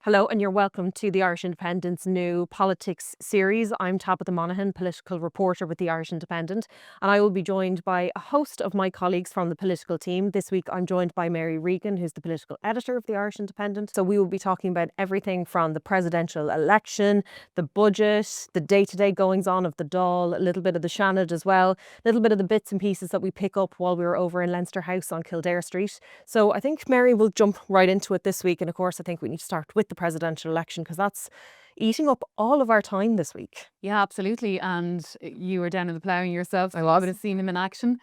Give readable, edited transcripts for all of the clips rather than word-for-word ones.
Hello and you're welcome to the Irish Independent's new politics series. I'm Tabitha Monahan, political reporter with the Irish Independent, and I will be joined by a host of my colleagues from the political team. This week I'm joined by Mary Regan, who's the political editor of the Irish Independent. So we will be talking about everything from the presidential election, the budget, the day-to-day goings-on of the Dáil, a little bit of the Seanad as well, a little bit of the bits and pieces that we pick up while we were over in Leinster House on Kildare Street. So I think Mary will jump right into it this week, and of course I think we need to start with the presidential election because that's eating up all of our time this week. Yeah, absolutely. And you were down in the Ploughing yourself. I would have seen him in action.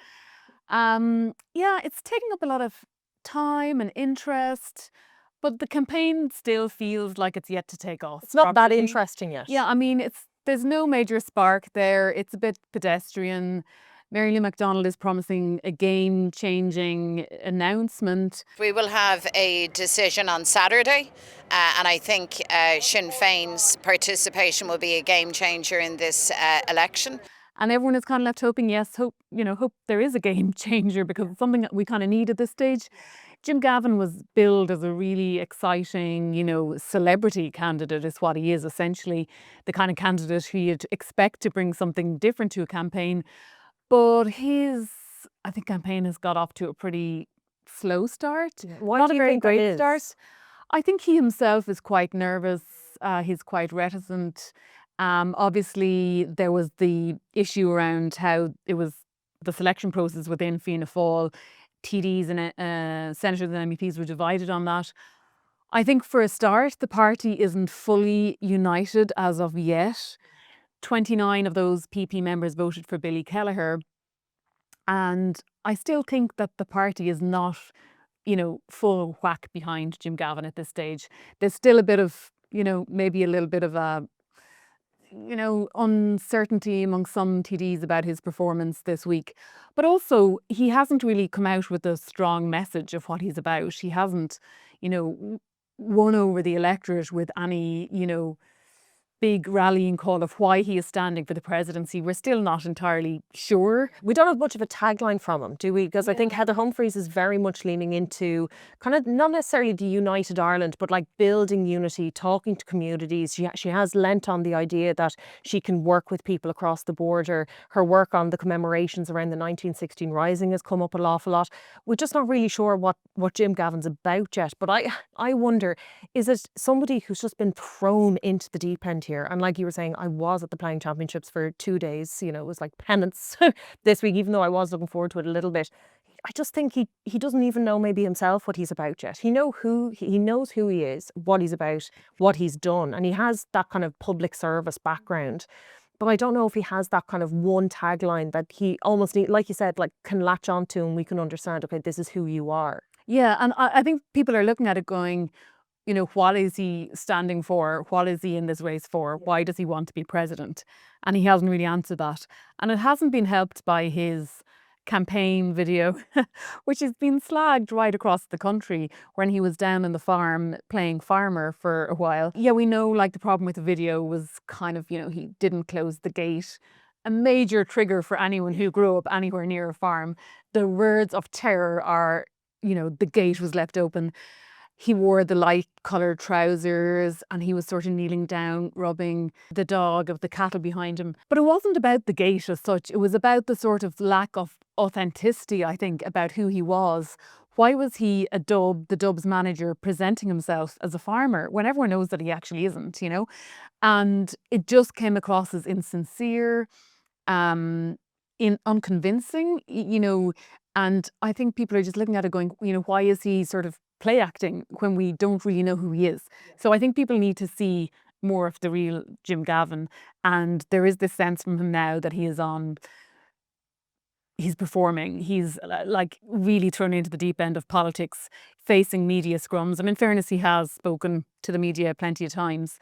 Yeah, it's taking up a lot of time and interest, but the campaign still feels like it's yet to take off. It's not that properly. interesting yet. Yeah, I mean, there's no major spark there. It's a bit pedestrian. Lou McDonald is promising a game-changing announcement. We will have a decision on Saturday, and I think Sinn Féin's participation will be a game changer in this election. And everyone is kind of left hoping, hope there is a game changer because it's something that we kind of need at this stage. Jim Gavin was billed as a really exciting, celebrity candidate is what he is, essentially the kind of candidate who you'd expect to bring something different to a campaign. But I think campaign has got off to a pretty slow start. Why Not do a you very think that great is? start. I think he himself is quite nervous. He's quite reticent. Obviously, there was the issue around how it was the selection process within Fianna Fáil. TDs and senators and MEPs were divided on that. I think for a start, the party isn't fully united as of yet. 29 of those PP members voted for Billy Kelleher. And I still think that the party is not, full whack behind Jim Gavin at this stage. There's still a bit of, maybe a little bit of a, uncertainty among some TDs about his performance this week. But also, he hasn't really come out with a strong message of what he's about. He hasn't, won over the electorate with any, big rallying call of why he is standing for the presidency. We're still not entirely sure. We don't have much of a tagline from him, do we? Because I think Heather Humphreys is very much leaning into kind of not necessarily the United Ireland, but like building unity, talking to communities. She has lent on the idea that she can work with people across the border. Her work on the commemorations around the 1916 Rising has come up an awful lot. We're just not really sure what Jim Gavin's about yet. But I wonder, is it somebody who's just been thrown into the deep end here? And like you were saying, I was at the Ploughing Championships for 2 days. It was like penance this week, even though I was looking forward to it a little bit. I just think he doesn't even know maybe himself what he's about yet. He knows who he is, what he's about, what he's done, and he has that kind of public service background. But I don't know if he has that kind of one tagline that he almost like you said, like can latch onto and we can understand, okay, this is who you are. Yeah, and I think people are looking at it going, what is he standing for? What is he in this race for? Why does he want to be president? And he hasn't really answered that. And it hasn't been helped by his campaign video, which has been slagged right across the country when he was down in the farm playing farmer for a while. Yeah, we know like the problem with the video was kind of, he didn't close the gate. A major trigger for anyone who grew up anywhere near a farm. The words of terror are, the gate was left open. He wore the light-coloured trousers and he was sort of kneeling down, rubbing the dog of the cattle behind him. But it wasn't about the gate as such. It was about the sort of lack of authenticity, I think, about who he was. Why was he the Dubs manager, presenting himself as a farmer when everyone knows that he actually isn't, And it just came across as insincere, unconvincing, and I think people are just looking at it going, why is he sort of play acting when we don't really know who he is? So I think people need to see more of the real Jim Gavin, and there is this sense from him now that he's performing. He's like really thrown into the deep end of politics, facing media scrums. And in fairness, he has spoken to the media plenty of times.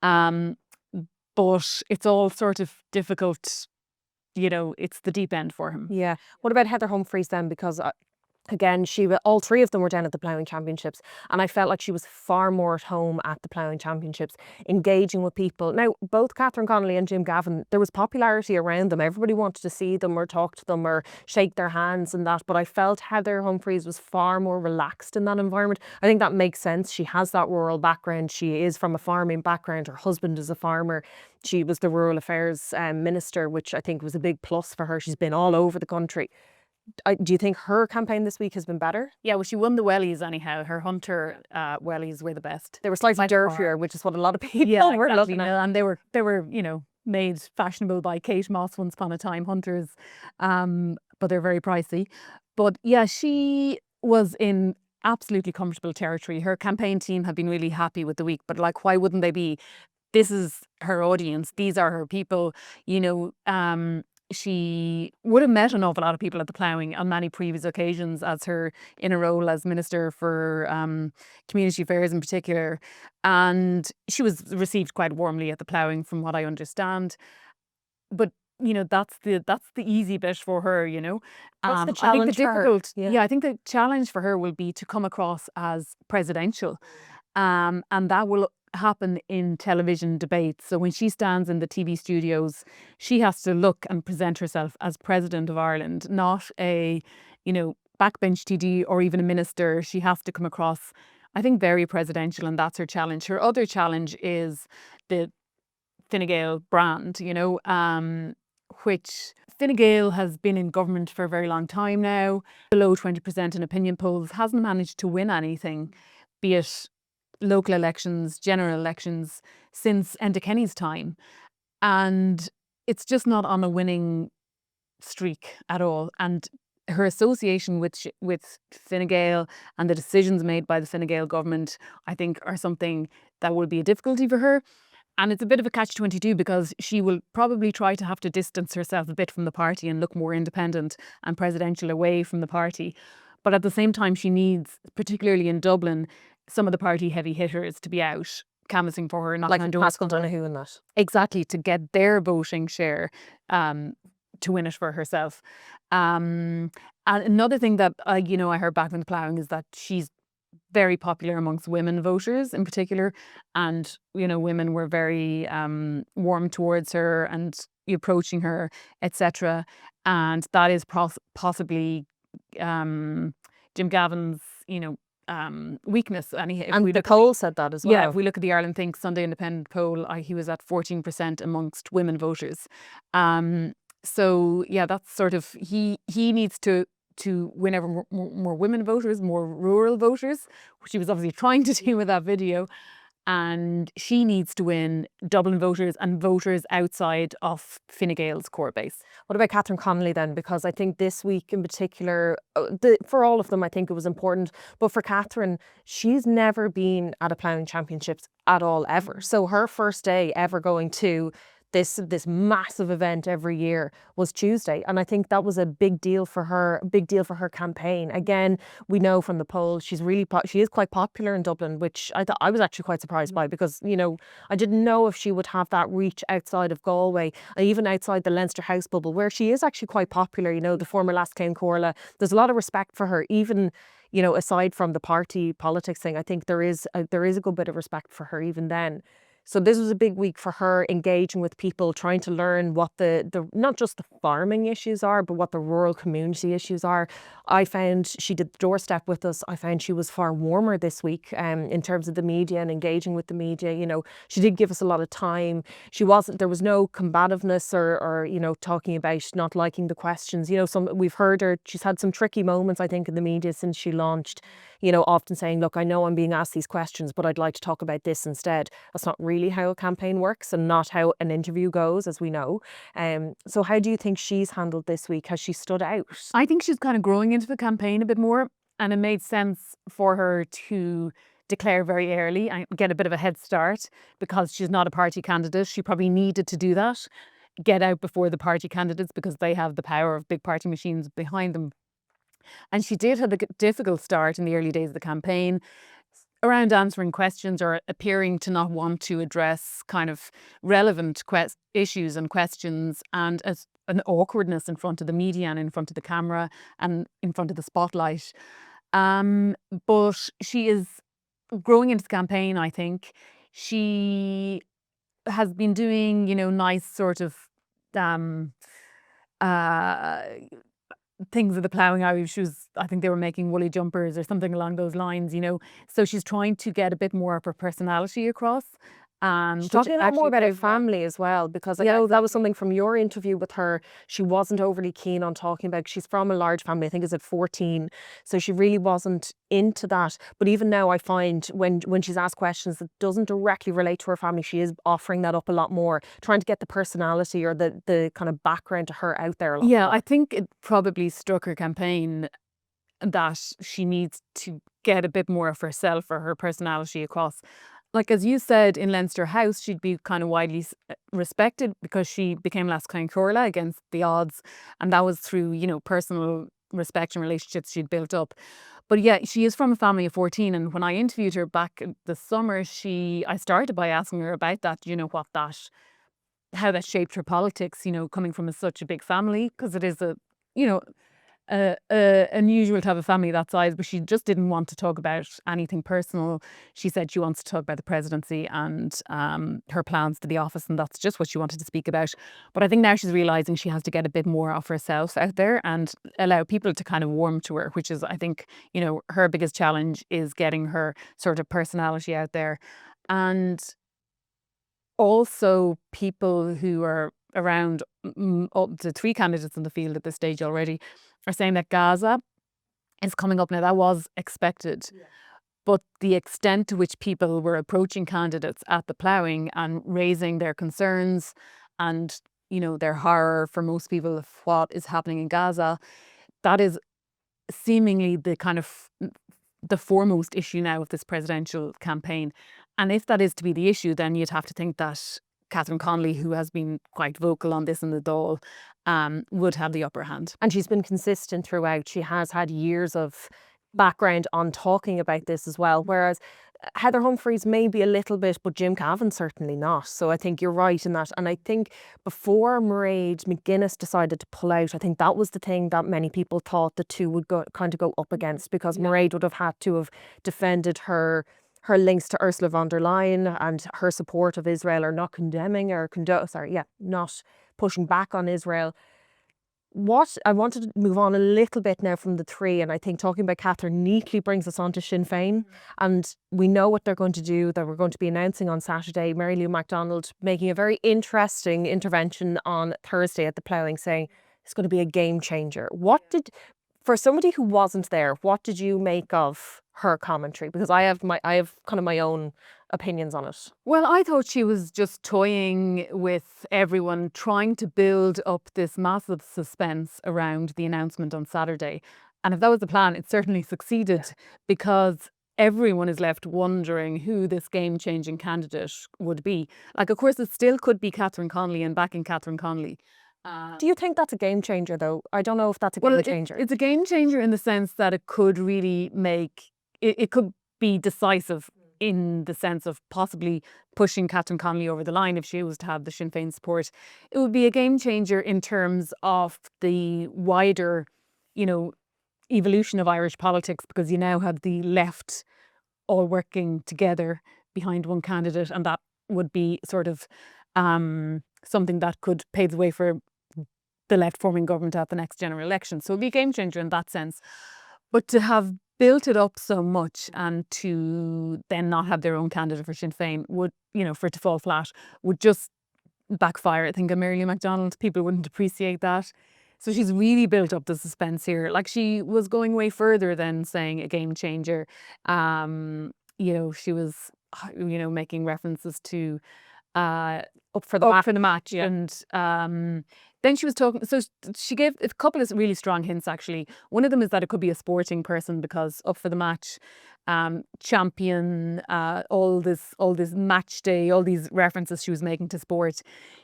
But it's all sort of difficult, it's the deep end for him. Yeah. What about Heather Humphreys then? Because Again, all three of them were down at the Ploughing Championships, and I felt like she was far more at home at the Ploughing Championships, engaging with people. Now, both Catherine Connolly and Jim Gavin, there was popularity around them. Everybody wanted to see them or talk to them or shake their hands and that, but I felt Heather Humphreys was far more relaxed in that environment. I think that makes sense. She has that rural background. She is from a farming background. Her husband is a farmer. She was the Rural Affairs Minister, which I think was a big plus for her. She's been all over the country. Do you think her campaign this week has been better? Yeah, well, she won the wellies anyhow. Her hunter wellies were the best. They were slightly By far. dirtier, which is what a lot of people were exactly. looking at. And they were made fashionable by Kate Moss once upon a time, hunters, but they're very pricey. But yeah, she was in absolutely comfortable territory. Her campaign team have been really happy with the week, but like, why wouldn't they be? This is her audience. These are her people. She would have met an awful lot of people at the Ploughing on many previous occasions as in her role as Minister for Community Affairs in particular. And she was received quite warmly at the Ploughing from what I understand. But, that's the easy bit for her, What's the challenge for her? I think the challenge for her will be to come across as presidential. And that will happen in television debates. So when she stands in the TV studios, she has to look and present herself as President of Ireland, not a, backbench TD or even a minister. She has to come across, I think, very presidential, and that's her challenge. Her other challenge is the Fine Gael brand, which Fine Gael has been in government for a very long time now, below 20% in opinion polls, hasn't managed to win anything, be it local elections, general elections, since Enda Kenny's time. And it's just not on a winning streak at all. And her association with Fine Gael and the decisions made by the Fine Gael government, I think, are something that will be a difficulty for her. And it's a bit of a catch-22 because she will probably try to have to distance herself a bit from the party and look more independent and presidential away from the party. But at the same time, she needs, particularly in Dublin, some of the party heavy hitters to be out canvassing for her, Like Pascal Donoghue and that. Exactly, to get their voting share to win it for herself. And another thing that I heard back from the Ploughing is that she's very popular amongst women voters in particular, and women were very warm towards her and approaching her, etc. And that is possibly Jim Gavin's weakness. And the poll said that as well. Yeah, if we look at the Ireland Think Sunday Independent poll, he was at 14% amongst women voters. So yeah, that's sort of, he needs to win over more women voters, more rural voters, which he was obviously trying to do with that video. And she needs to win Dublin voters and voters outside of Fine Gael's core base. What about Catherine Connolly then? Because I think this week in particular, for all of them, I think it was important. But for Catherine, she's never been at a Ploughing Championships at all, ever. So her first day ever going to this massive event every year was Tuesday, and I think that was a big deal for her. A big deal for her campaign. Again, we know from the poll she is quite popular in Dublin, which I was actually quite surprised by, because I didn't know if she would have that reach outside of Galway and even outside the Leinster House bubble, where she is actually quite popular. The former Lascane Corla. There's a lot of respect for her, even aside from the party politics thing. I think there is a good bit of respect for her even then. So this was a big week for her, engaging with people, trying to learn what the not just the farming issues are, but what the rural community issues are. I found she did the doorstep with us. I found she was far warmer this week in terms of the media and engaging with the media. She did give us a lot of time. There was no combativeness or talking about not liking the questions. We've heard her, she's had some tricky moments, I think, in the media since she launched, often saying, look, I know I'm being asked these questions, but I'd like to talk about this instead. That's not really how a campaign works and not how an interview goes, as we know. So how do you think she's handled this week? Has she stood out? I think she's kind of growing into the campaign a bit more, and it made sense for her to declare very early and get a bit of a head start, because she's not a party candidate. She probably needed to do that, get out before the party candidates, because they have the power of big party machines behind them. And she did have a difficult start in the early days of the campaign around answering questions or appearing to not want to address kind of relevant issues and questions. And as an awkwardness in front of the media and in front of the camera and in front of the spotlight. But she is growing into the campaign, I think. She has been doing, nice sort of uh, things at the Ploughing. I think they were making woolly jumpers or something along those lines, So she's trying to get a bit more of her personality across. She's talking a lot more about her family as well, because I know that was something from your interview with her. She wasn't overly keen on talking about. She's from a large family. I think it's at 14, so she really wasn't into that. But even now, I find when she's asked questions that doesn't directly relate to her family, she is offering that up a lot more, trying to get the personality or the kind of background to her out there a lot Yeah, more. I think it probably struck her campaign that she needs to get a bit more of herself or her personality across. Like, as you said, in Leinster House, she'd be kind of widely respected because she became Las Corla against the odds. And that was through, personal respect and relationships she'd built up. But yeah, she is from a family of 14. And when I interviewed her back this summer, I started by asking her about that, how that shaped her politics, coming from such a big family, because it is unusual to have a family that size, but she just didn't want to talk about anything personal. She said she wants to talk about the presidency and her plans to the office, and that's just what she wanted to speak about. But I think now she's realising she has to get a bit more of herself out there and allow people to kind of warm to her, which is, I think, her biggest challenge is getting her sort of personality out there. And also people who are around, up to 3 candidates in the field at this stage already, are saying that Gaza is coming up. Now, that was expected, but the extent to which people were approaching candidates at the Ploughing and raising their concerns and, their horror for most people of what is happening in Gaza, that is seemingly the kind of the foremost issue now of this presidential campaign. And if that is to be the issue, then you'd have to think that Catherine Connolly, who has been quite vocal on this in the Dáil, would have the upper hand. And she's been consistent throughout. She has had years of background on talking about this as well. Whereas Heather Humphreys maybe a little bit, but Jim Gavin certainly not. So I think you're right in that. And I think before Mairead McGuinness decided to pull out, I think that was the thing that many people thought the two would go up against, because Mairead would have had to have defended her links to Ursula von der Leyen and her support of Israel, or not condemning or not pushing back on Israel. What I wanted to move on a little bit now from the three, and I think talking about Catherine neatly brings us on to Sinn Féin. And we know what they're going to do, that we're going to be announcing on Saturday. Mary Lou McDonald making a very interesting intervention on Thursday at the Ploughing, saying it's going to be a game changer. For somebody who wasn't there, what did you make of her commentary? Because I have kind of my own opinions on it. Well, I thought she was just toying with everyone, trying to build up this massive suspense around the announcement on Saturday. And if that was the plan, it certainly succeeded, because everyone is left wondering who this game-changing candidate would be. Like, of course, it still could be Catherine Connolly and backing Catherine Connolly. Do you think that's a game changer, though? I don't know if that's a game changer. It's a game changer in the sense that it could really it could be decisive in the sense of possibly pushing Catherine Connolly over the line if she was to have the Sinn Féin support. It would be a game changer in terms of the wider, evolution of Irish politics, because you now have the left all working together behind one candidate, and that would be sort of something that could pave the way for the left forming government at the next general election. So it'd be a game changer in that sense. But to have built it up so much and to then not have their own candidate for Sinn Féin would, for it to fall flat, would just backfire. I think a Mary Lou McDonald, people wouldn't appreciate that. So she's really built up the suspense here. Like, she was going way further than saying a game changer. She was, making references to up for the match, yeah. And then she was talking, so she gave a couple of really strong hints, actually. One of them is that it could be a sporting person, because up for the match, champion, all this match day, all these references she was making to sport.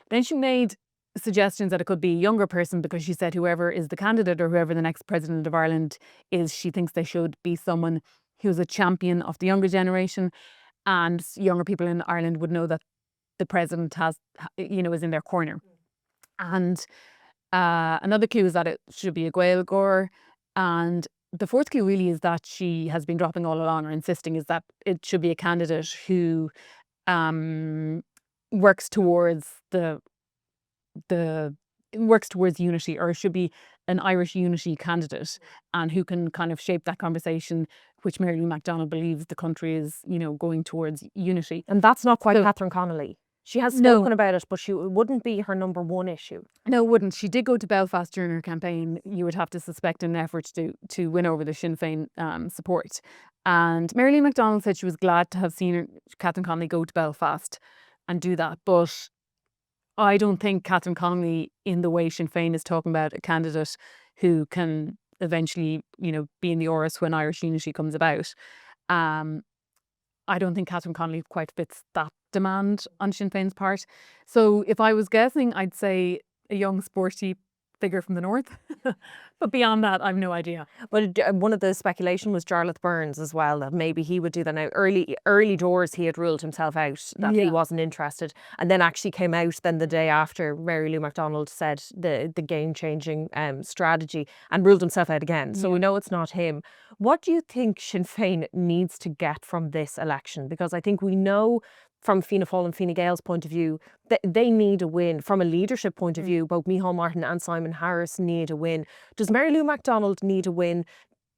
Then she made suggestions that it could be a younger person, because she said whoever is the candidate or whoever the next president of Ireland is, she thinks they should be someone who's a champion of the younger generation, and younger people in Ireland would know that the president is in their corner. And Another clue is that it should be a Gaeilgeoir. And the fourth clue really is that she has been dropping all along, or insisting, is that it should be a candidate who works towards works towards unity, or should be an Irish unity candidate, and who can kind of shape that conversation, which Mary Lou McDonald believes the country is, going towards unity. And that's not quite So- Catherine Connolly. She has No. spoken about it, but it wouldn't be her number one issue. No, it wouldn't. She did go to Belfast during her campaign. You would have to suspect an effort to win over the Sinn Féin support. And Mary Lou McDonald said she was glad to have seen Catherine Connolly go to Belfast and do that. But I don't think Catherine Connolly, in the way Sinn Féin is talking about a candidate who can eventually, be in the Oras when Irish unity comes about. I don't think Catherine Connolly quite fits that demand on Sinn Féin's part. So if I was guessing, I'd say a young, sporty figure from the north. But beyond that, I've no idea. But one of the speculation was Jarlath Burns as well, that maybe he would do that. Now, early doors, he had ruled himself out, that he wasn't interested, and then actually came out then the day after Mary Lou McDonald said the game-changing strategy, and ruled himself out again. So we know it's not him. What do you think Sinn Féin needs to get from this election? Because I think we know from Fianna Fáil and Fine Gael's point of view, they need a win. From a leadership point of view, both Micheál Martin and Simon Harris need a win. Does Mary Lou McDonald need a win?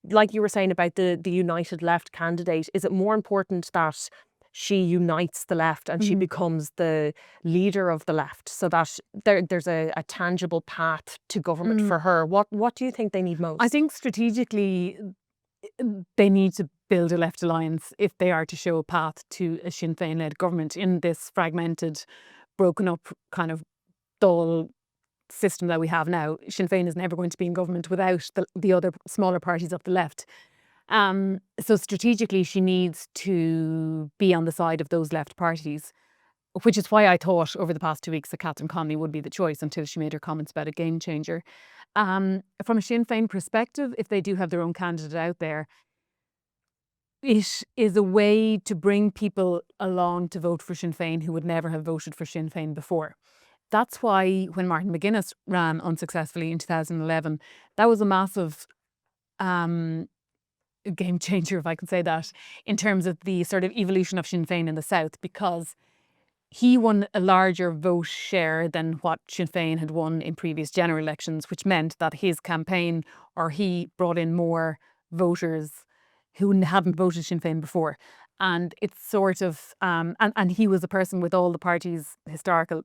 Like you were saying about the united left candidate, is it more important that she unites the left and she becomes the leader of the left, so that there's a tangible path to government for her? What do you think they need most? I think strategically they need to build a left alliance if they are to show a path to a Sinn Féin-led government in this fragmented, broken up, kind of dull system that we have now. Sinn Féin is never going to be in government without the other smaller parties of the left. So strategically, she needs to be on the side of those left parties, which is why I thought over the past 2 weeks that Catherine Connolly would be the choice, until she made her comments about a game changer. From a Sinn Féin perspective, if they do have their own candidate out there, it is a way to bring people along to vote for Sinn Féin who would never have voted for Sinn Féin before. That's why when Martin McGuinness ran unsuccessfully in 2011, that was a massive game changer, if I can say that, in terms of the sort of evolution of Sinn Féin in the South, because he won a larger vote share than what Sinn Féin had won in previous general elections, which meant that his campaign, or he brought in more voters who hadn't voted Sinn Féin before. And it's sort of, and he was a person with all the party's historical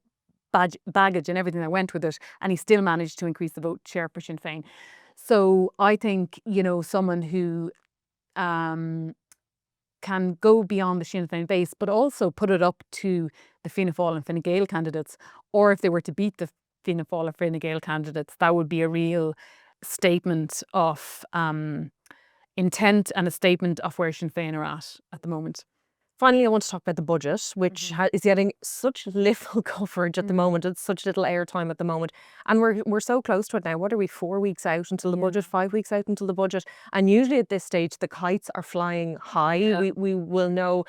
baggage and everything that went with it, and he still managed to increase the vote share for Sinn Féin. So I think, someone who can go beyond the Sinn Féin base, but also put it up to the Fianna Fáil and Fine Gael candidates, or if they were to beat the Fianna Fáil or Fine Gael candidates, that would be a real statement of intent and a statement of where Sinn Féin are at the moment. Finally, I want to talk about the budget, which is getting such little coverage at the moment. It's such little airtime at the moment. And we're so close to it now. What are we, 4 weeks out until the budget, 5 weeks out until the budget? And usually at this stage, the kites are flying high. Yeah. We will know.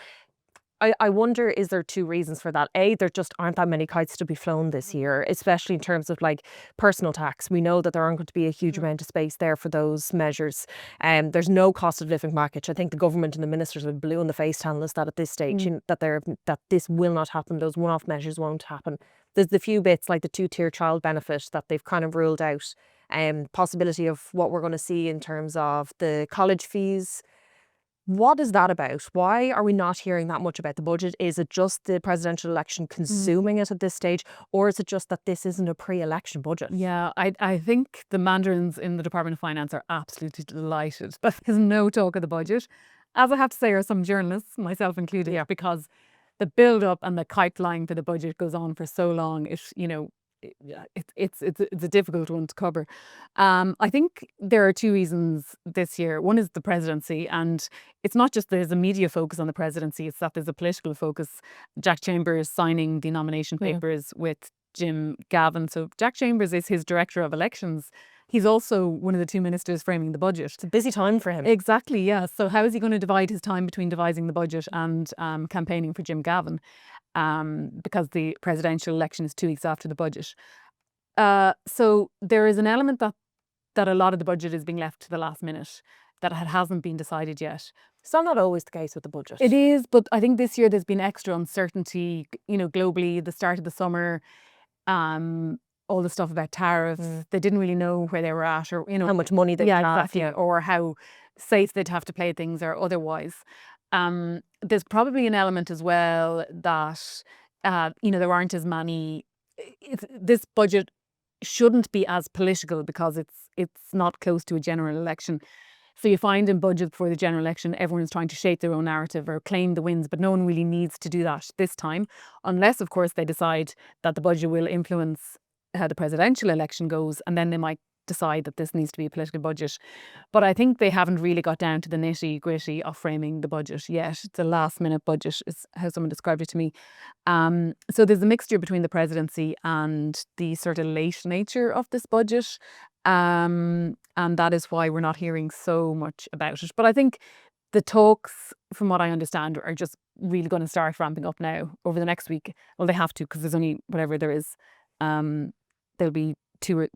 I wonder, is there two reasons for that? A, there just aren't that many kites to be flown this year, especially in terms of like personal tax. We know that there aren't going to be a huge amount of space there for those measures. There's no cost of living package. I think the government and the ministers are blue in the face telling us that at this stage, that this will not happen. Those one-off measures won't happen. There's the few bits like the 2-tier child benefit that they've kind of ruled out. Possibility of what we're going to see in terms of the college fees. What is that about? Why are we not hearing that much about the budget? Is it just the presidential election consuming it at this stage? Or is it just that this isn't a pre-election budget? Yeah, I think the mandarins in the Department of Finance are absolutely delighted that there's no talk of the budget. As I have to say, are some journalists, myself included, because the build-up and the kite flying for the budget goes on for so long. It's a difficult one to cover. I think there are two reasons this year. One is the presidency, and it's not just there's a media focus on the presidency, it's that there's a political focus. Jack Chambers signing the nomination papers with Jim Gavin. So Jack Chambers is his director of elections. He's also one of the two ministers framing the budget. It's a busy time for him. Exactly, yeah. So how is he going to divide his time between devising the budget and campaigning for Jim Gavin? Because the presidential election is 2 weeks after the budget. So there is an element that a lot of the budget is being left to the last minute, that hasn't been decided yet. So not always the case with the budget. It is, but I think this year there's been extra uncertainty, globally, the start of the summer, all the stuff about tariffs. They didn't really know where they were at, or, How much money they yeah, have. exactly, or how safe they'd have to play things or otherwise. There's probably an element as well that, there aren't as many, this budget shouldn't be as political because it's not close to a general election. So you find in budgets before the general election, everyone's trying to shape their own narrative or claim the wins, but no one really needs to do that this time, unless, of course, they decide that the budget will influence how the presidential election goes, and then they might decide that this needs to be a political budget. But I think they haven't really got down to the nitty-gritty of framing the budget yet. It's a last-minute budget, is how someone described it to me. So there's a mixture between the presidency and the sort of late nature of this budget. And that is why we're not hearing so much about it. But I think the talks, from what I understand, are just really going to start ramping up now over the next week. Well, they have to, because there's only whatever there is. There'll be 2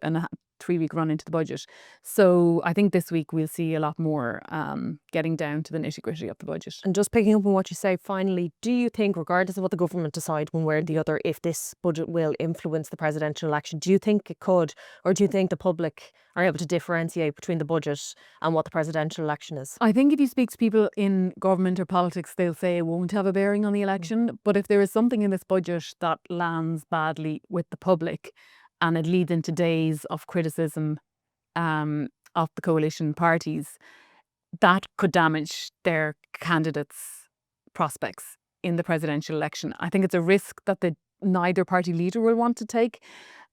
and a half, 3-week run into the budget. So I think this week we'll see a lot more getting down to the nitty-gritty of the budget. And just picking up on what you say, finally, do you think, regardless of what the government decide one way or the other, if this budget will influence the presidential election, do you think it could, or do you think the public are able to differentiate between the budget and what the presidential election is? I think if you speak to people in government or politics, they'll say it won't have a bearing on the election. But if there is something in this budget that lands badly with the public, and it leads into days of criticism of the coalition parties, that could damage their candidates' prospects in the presidential election. I think it's a risk that neither party leader will want to take.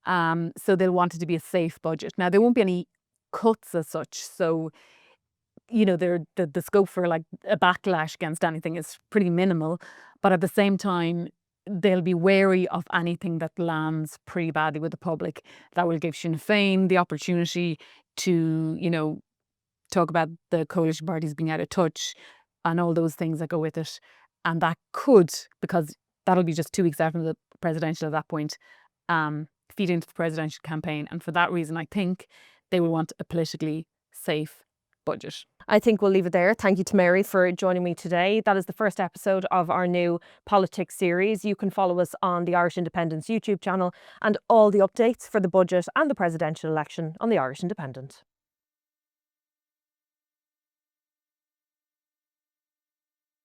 So they'll want it to be a safe budget. Now, there won't be any cuts as such. So, the scope for like a backlash against anything is pretty minimal. But at the same time, they'll be wary of anything that lands pretty badly with the public. That will give Sinn Féin the opportunity to, talk about the coalition parties being out of touch and all those things that go with it. And that could, because that'll be just 2 weeks after the presidential at that point, feed into the presidential campaign. And for that reason, I think they will want a politically safe budget. I think we'll leave it there. Thank you to Mary for joining me today. That is the first episode of our new politics series. You can follow us on the Irish Independent's YouTube channel, and all the updates for the budget and the presidential election on the Irish Independent.